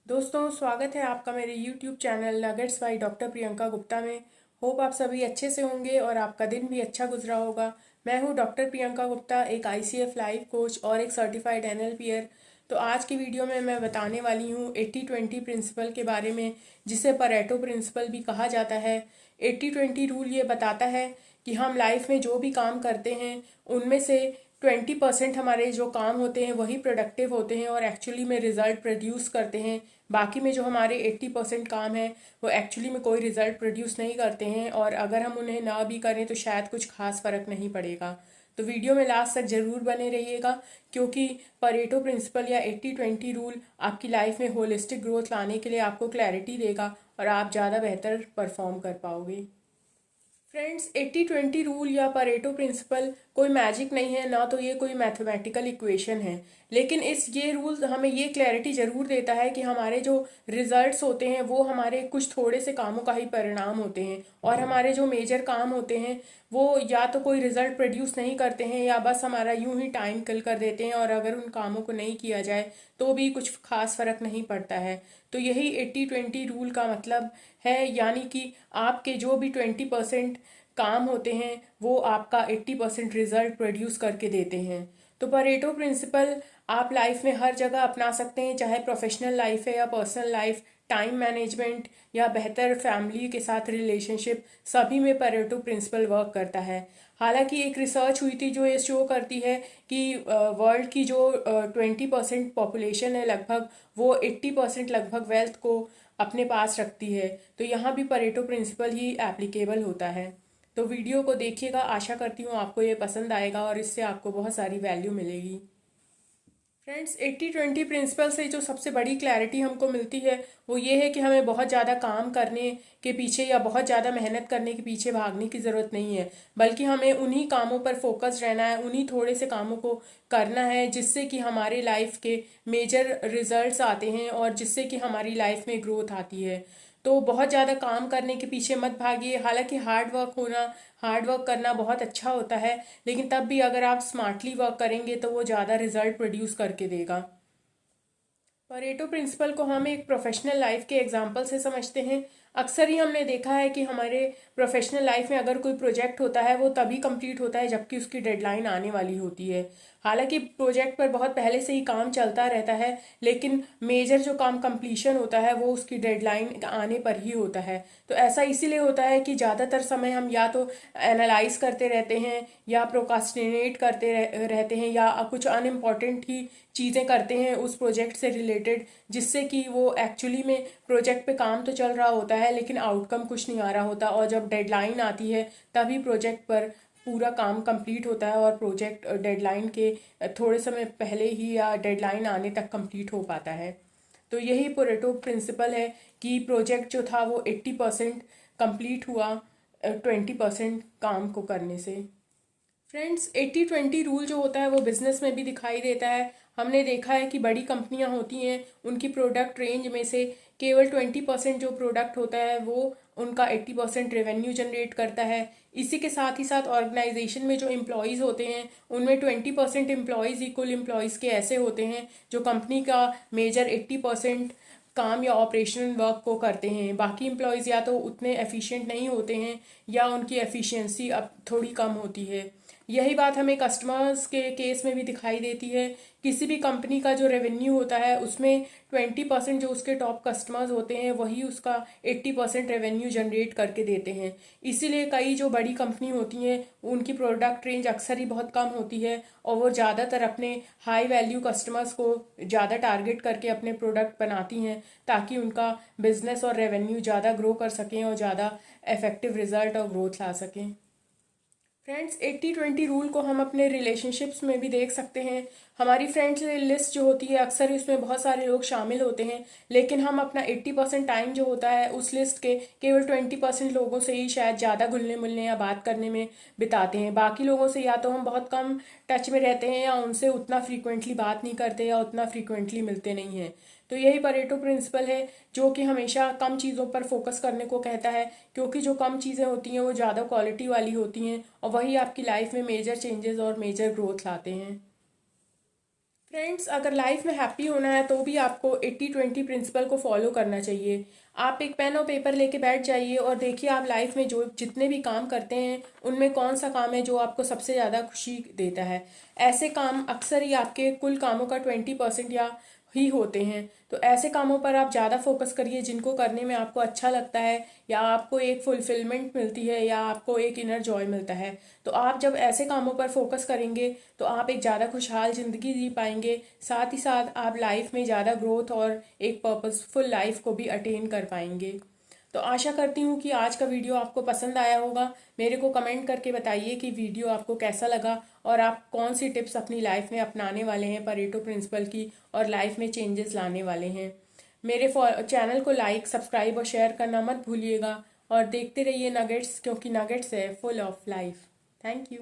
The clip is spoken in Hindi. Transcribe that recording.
दोस्तों, स्वागत है आपका मेरे YouTube channel nuggets by doctor Priyanka Gupta में। होप आप सभी अच्छे से होंगे और आपका दिन भी अच्छा गुजरा होगा। मैं हूं डॉक्टर प्रियंका गुप्ता, एक ICF लाइफ कोच और एक सर्टिफाइड NLPer। तो आज की वीडियो में मैं बताने वाली हूं 80-20 प्रिंसिपल के बारे में, जिसे परेटो प्रिंसिपल भी कहा जाता है। 80-20 रूल ये बताता है कि हम लाइफ में जो भी काम करते हैं उनमें से 20% हमारे जो काम होते हैं वही प्रोडक्टिव होते हैं और एक्चुअली में रिजल्ट प्रोड्यूस करते हैं। बाकी में जो हमारे 80% काम है वो एक्चुअली में कोई रिजल्ट प्रोड्यूस नहीं करते हैं, और अगर हम उन्हें ना भी करें तो शायद कुछ खास फर्क नहीं पड़ेगा। तो वीडियो में लास्ट तक जरूर बने रहिएगा, क्योंकि परेटो प्रिंसिपल या 80-20 रूल आपकी लाइफ में होलिस्टिक ग्रोथ लाने के लिए आपको क्लैरिटी देगा और आप ज़्यादा बेहतर परफॉर्म कर पाओगे। फ्रेंड्स, 80-20 रूल या परेटो प्रिंसिपल कोई मैजिक नहीं है, ना तो ये कोई मैथमेटिकल इक्वेशन है। लेकिन ये रूल हमें ये क्लैरिटी ज़रूर देता है कि हमारे जो रिजल्ट्स होते हैं वो हमारे कुछ थोड़े से कामों का ही परिणाम होते हैं, और हमारे जो मेजर काम होते हैं वो या तो कोई रिजल्ट प्रोड्यूस नहीं करते हैं या बस हमारा यूं ही टाइम किल कर देते हैं, और अगर उन कामों को नहीं किया जाए तो भी कुछ खास फर्क नहीं पड़ता है। तो यही 80-20 रूल का मतलब है, यानी कि आपके जो भी 20% काम होते हैं वो आपका 80% रिजल्ट प्रोड्यूस करके देते हैं। तो परेटो प्रिंसिपल आप लाइफ में हर जगह अपना सकते हैं, चाहे प्रोफेशनल लाइफ है या पर्सनल लाइफ, टाइम मैनेजमेंट या बेहतर फैमिली के साथ रिलेशनशिप, सभी में परेटो प्रिंसिपल वर्क करता है। हालांकि एक रिसर्च हुई थी जो ये शो करती है कि वर्ल्ड की जो 20% पॉपुलेशन है लगभग, वो 80% लगभग वेल्थ को अपने पास रखती है। तो यहाँ भी परेटो प्रिंसिपल ही एप्लीकेबल होता है। तो वीडियो को देखिएगा, आशा करती हूँ आपको ये पसंद आएगा और इससे आपको बहुत सारी वैल्यू मिलेगी। फ्रेंड्स, 80-20 प्रिंसिपल से जो सबसे बड़ी क्लैरिटी हमको मिलती है वो ये है कि हमें बहुत ज़्यादा काम करने के पीछे या बहुत ज़्यादा मेहनत करने के पीछे भागने की ज़रूरत नहीं है, बल्कि हमें उन्हीं कामों पर फोकस रहना है, उन्हीं थोड़े से कामों को करना है जिससे कि हमारे लाइफ के मेजर रिजल्ट्स आते हैं और जिससे कि हमारी लाइफ में ग्रोथ आती है। तो बहुत ज़्यादा काम करने के पीछे मत भागिए। हालांकि हार्ड वर्क करना बहुत अच्छा होता है, लेकिन तब भी अगर आप स्मार्टली वर्क करेंगे तो वो ज़्यादा रिजल्ट प्रोड्यूस करके देगा। परेटो प्रिंसिपल को हम एक प्रोफेशनल लाइफ के एग्जाम्पल से समझते हैं। अक्सर ही हमने देखा है कि हमारे प्रोफेशनल लाइफ में अगर कोई प्रोजेक्ट होता है वो तभी कंप्लीट होता है जबकि उसकी डेडलाइन आने वाली होती है। हालांकि प्रोजेक्ट पर बहुत पहले से ही काम चलता रहता है, लेकिन मेजर जो काम कंप्लीशन होता है वो उसकी डेडलाइन आने पर ही होता है। तो ऐसा इसीलिए होता है कि ज़्यादातर समय हम या तो एनालाइज करते रहते हैं या प्रोकास्टिनेट करते रहते हैं या कुछ अनइम्पॉर्टेंट ही चीज़ें करते हैं उस प्रोजेक्ट से रिलेटेड, जिससे कि वो एक्चुअली में प्रोजेक्ट पे काम तो चल रहा होता है लेकिन आउटकम कुछ नहीं आ रहा होता, और जब डेडलाइन आती है तभी प्रोजेक्ट पर पूरा काम कंप्लीट होता है और प्रोजेक्ट डेडलाइन के थोड़े समय पहले ही या डेडलाइन आने तक कंप्लीट हो पाता है। तो यही परेटो प्रिंसिपल है कि प्रोजेक्ट जो था वो 80% कंप्लीट हुआ 20% काम को करने से। फ्रेंड्स, 80-20 रूल जो होता है वो बिजनेस में भी दिखाई देता है। हमने देखा है कि बड़ी कंपनियां होती हैं, उनकी प्रोडक्ट रेंज में से केवल 20% जो प्रोडक्ट होता है वो उनका 80% रेवेन्यू जनरेट करता है। इसी के साथ ही साथ ऑर्गेनाइजेशन में जो एम्प्लॉयज़ होते हैं उनमें 20% एम्प्लॉयज़ ही कुल एम्प्लॉयज़ के ऐसे होते हैं जो कंपनी का मेजर 80% काम या ऑपरेशनल वर्क को करते हैं। बाकी एम्प्लॉयज़ या तो उतने एफिशिएंट नहीं होते हैं या उनकी एफिशिएंसी अब थोड़ी कम होती है। यही बात हमें कस्टमर्स के केस में भी दिखाई देती है। किसी भी कंपनी का जो रेवेन्यू होता है उसमें 20% जो उसके टॉप कस्टमर्स होते हैं वही उसका 80% रेवेन्यू जनरेट करके देते हैं। इसीलिए कई जो बड़ी कंपनी होती हैं उनकी प्रोडक्ट रेंज अक्सर ही बहुत कम होती है, और वो ज़्यादातर अपने हाई वैल्यू कस्टमर्स को ज़्यादा टारगेट करके अपने प्रोडक्ट बनाती हैं, ताकि उनका बिजनेस और रेवेन्यू ज़्यादा ग्रो कर सकें और ज़्यादा इफेक्टिव रिजल्ट और ग्रोथ ला सकें। फ्रेंड्स, 80-20 रूल को हम अपने रिलेशनशिप्स में भी देख सकते हैं। हमारी फ्रेंड्स लिस्ट जो होती है अक्सर उसमें बहुत सारे लोग शामिल होते हैं, लेकिन हम अपना 80% टाइम जो होता है उस लिस्ट के केवल 20% लोगों से ही शायद ज़्यादा घुलने मिलने या बात करने में बिताते हैं। बाकी लोगों से या तो हम बहुत कम टच में रहते हैं या उनसे उतना फ्रीक्वेंटली बात नहीं करते या उतना फ्रीक्वेंटली मिलते नहीं हैं। तो यही परेटो प्रिंसिपल है जो कि हमेशा कम चीज़ों पर फोकस करने को कहता है, क्योंकि जो कम चीज़ें होती हैं वो ज़्यादा क्वालिटी वाली होती हैं और वही आपकी लाइफ में मेजर चेंजेस और मेजर ग्रोथ लाते हैं। फ्रेंड्स, अगर लाइफ में हैप्पी होना है तो भी आपको 80-20 प्रिंसिपल को फॉलो करना चाहिए। आप एक पेन और पेपर लेके बैठ जाइए और देखिए आप लाइफ में जो जितने भी काम करते हैं उनमें कौन सा काम है जो आपको सबसे ज़्यादा खुशी देता है। ऐसे काम अक्सर ही आपके कुल कामों का 20% या ही होते हैं। तो ऐसे कामों पर आप ज़्यादा फोकस करिए जिनको करने में आपको अच्छा लगता है, या आपको एक फुलफिलमेंट मिलती है, या आपको एक इनर जॉय मिलता है। तो आप जब ऐसे कामों पर फोकस करेंगे तो आप एक ज़्यादा खुशहाल ज़िंदगी जी पाएंगे। साथ ही साथ आप लाइफ में ज़्यादा ग्रोथ और एक पर्पसफुल लाइफ को भी अटेन कर पाएंगे। तो आशा करती हूँ कि आज का वीडियो आपको पसंद आया होगा। मेरे को कमेंट करके बताइए कि वीडियो आपको कैसा लगा और आप कौन सी टिप्स अपनी लाइफ में अपनाने वाले हैं परेटो प्रिंसिपल की, और लाइफ में चेंजेस लाने वाले हैं। मेरे चैनल को लाइक, सब्सक्राइब और शेयर करना मत भूलिएगा, और देखते रहिए नगेट्स, क्योंकि नगेट्स है full of life. Thank you.